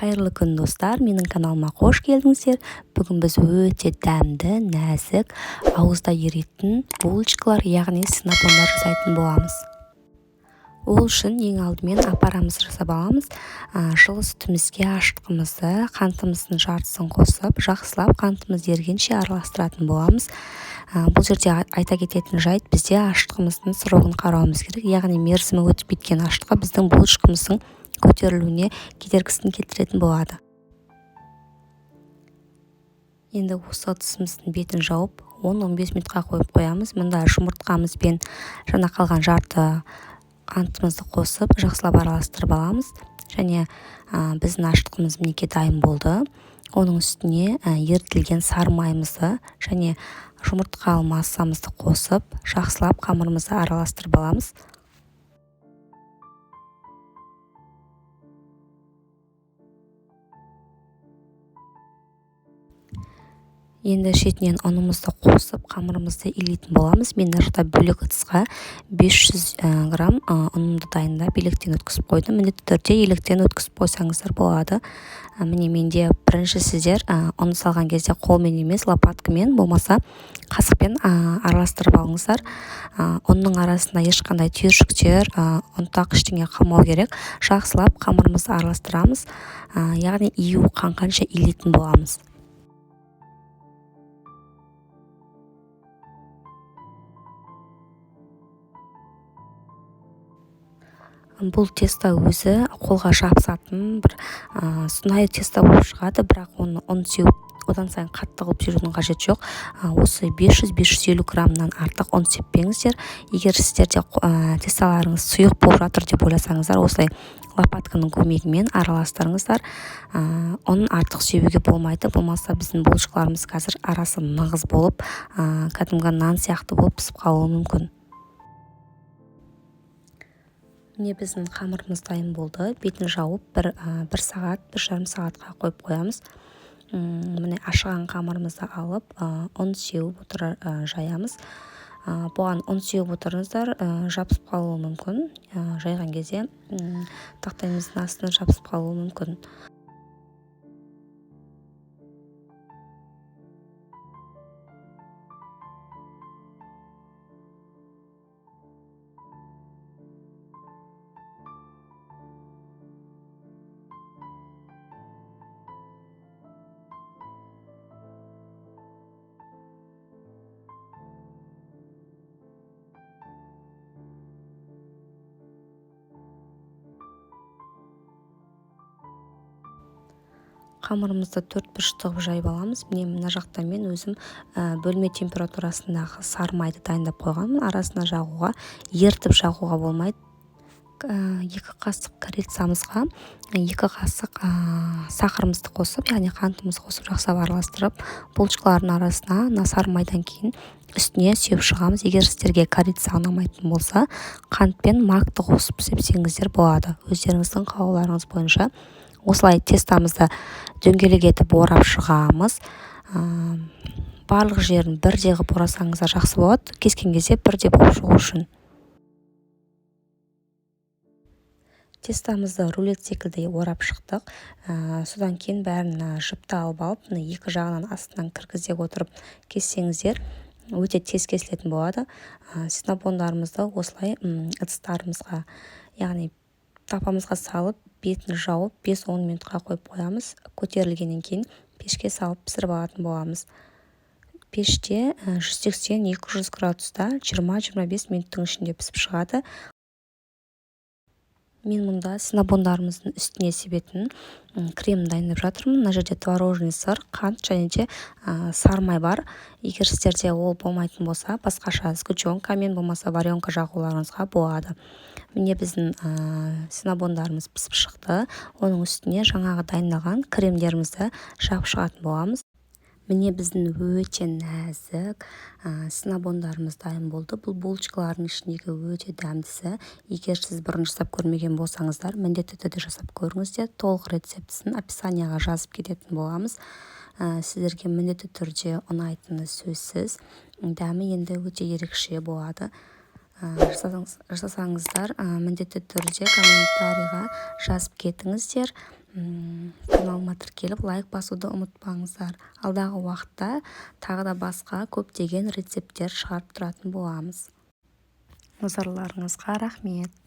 Қайырлы күн достар, менің каналыма қош келдіңіздер. Бүгін біз өте дәмді, нәзік, ауызда еритін булочкалар, яғни синнабондар жасайтын боламыз. Ол үшін ең алдымен апарамызды жасап аламыз. Жылы сүтімізге ашытқымызды, қантымыздың жартысын қосып, жақсылап қантымыз ергенше араластыратын боламыз. Бұл жерде айта кететін жайт, бізде ашытқымыздың срогын қарауымыз керек, яғни мерзімі өтіп кеткен ашытқы біздің булочкамыздың көтерілуіне кедергісін келтіретін болады. Енді осы ыдысымыздың бетін жауып 10-15 минутқа қойып қоямыз. Мұнда жұмыртқамыз бен жаңа қалған жарты қантымызды қосып, жақсылап араластырып аламыз. Және біздің ашытқымыз мінекей дайын болды. Оның үстіне ерітілген сары майымызды және жұмыртқалы массамызды қосып, жақсылап қамырымызды араластырып аламыз. Енді шетінен ұнымызды қосып, қамырымызды илейтін боламыз. Мен мына жақта бөлек ыдысқа 500 грамм ұнымды дайындап електен өткізіп қойдым. Міндетті түрде електен өткізіп қойсаңыздар болады. Міне менде бірінші сіздер ұн салған кезде қолмен емес, лопаткамен, болмаса қасықпен араластырып алыңыздар. Ұнның арасында ешқандай түйіршіктер, ұнтақ ештеңе қалмау керек. Жақсылап қамырымызды араластырамыз, яғни июі қанғанша илейтін боламыз. Бұл тесто өзі қолға жабысатын бір сұнайы тесто болып шығады, бірақ оны ұн сеуіп одан сайын қатты қылып жіберудің қажеті жоқ. Осы 500-550 граммнан артық ұн сеппеңіздер. Егер сіздерде тестоларыңыз сұйық болып жатыр деп ойласаңыздар, осылай лопатканың көмегімен араластырыңыздар. Ұн артық себуге болмайды, болмаса біздің булочкаларымыз қазір арасы нығыз болып, кәдімгі нан сияқты болып пісіп қалуы мүмкін. Міне біздің қамырымыз дайын болды. Бетін жауып бір сағат, 1,5 сағатқа қойып қоямыз. Міне ашыған қамырымызды алып, ұн сеуіп отырар жаямыз. Бұған ұн сеуіп отырыңыздар, жабысып қалуы мүмкін. Жайған кезде тақтайымыздың астына жабысып қалуы мүмкін. Қамырымызды 4 бұрыштығып жайып аламыз. Мына жақта мен өзім бөлме температурасындағы сары майды дайындап қойғанмын. Арасына жағуға, ертіп жағуға болмайды. 2 қасық корицамызға 2 қасық сахарымызды қосып, яғни қантымызды қосып жақсылап араластырып, булочкалардың арасына сары майдан кейін үстіне сеуіп шығамыз. Егер сіздерге корица ұнамайтын болса, қант пен макты қосып сепсеңіздер болады. Өздеріңіздің қалауларыңыз бойынша. Осылай тестамызды дөңгелек етіп орап шығамыз. Барлық жерін бірдей қылып орасаңыздар жақсы болады. Кескен кезде бірдей болып шығу үшін. Тестамызды рулет секілді орап шықтық. Содан кейін бәрін жіпті алып, екі жағынан астынан кіргізіп отырып кессеңіздер, өте тез кесілетін болады. Синнабондарымызды осылай ыдыстарымызға, яғни тапамызға салып, бетін жауып 5-10 минутқа қойып қоямыз. Көтерілгеннен кейін пешке салып пісіріп алатын боламыз. Пеште 180-200 градуста 20-25 минуттың ішінде пісіп шығады. Мен мұнда синнабондарымыздың үстіне себетін крем дайындап жатырмын. Мына жерде творожный сыр, қант және де сары май бар. Егер сіздерде ол болмайтын болса, басқаша сгущенкамен болмаса варенка жағуларыңызға болады. Міне біздің синнабондарымыз пісіп шықты. Оның үстіне жаңағы дайындалған кремдерімізді жағып шығатын боламыз. Міне біздің өте нәзік синнабондарымыз дайын болды. Бұл булочкалардың ішіндегі өте дәмдісі. Егер сіз бұрын жасап көрмеген болсаңыздар, міндетті түрде жасап көріңіздер. Толық рецептісін описанияға жазып кететін боламыз. Сіздерге міндетті түрде ұнайтыны сөзсіз. Дәмі енді өте ерекше болады. жасасаңыздар міндетті түрде комментарийға жазып кетіңіздер. Каналыма тіркеліп лайк басуды ұмытпаңыздар. Алдағы уақытта тағы да басқа көптеген рецепттер шығарып тұратын боламыз. Назарларыңызға рахмет.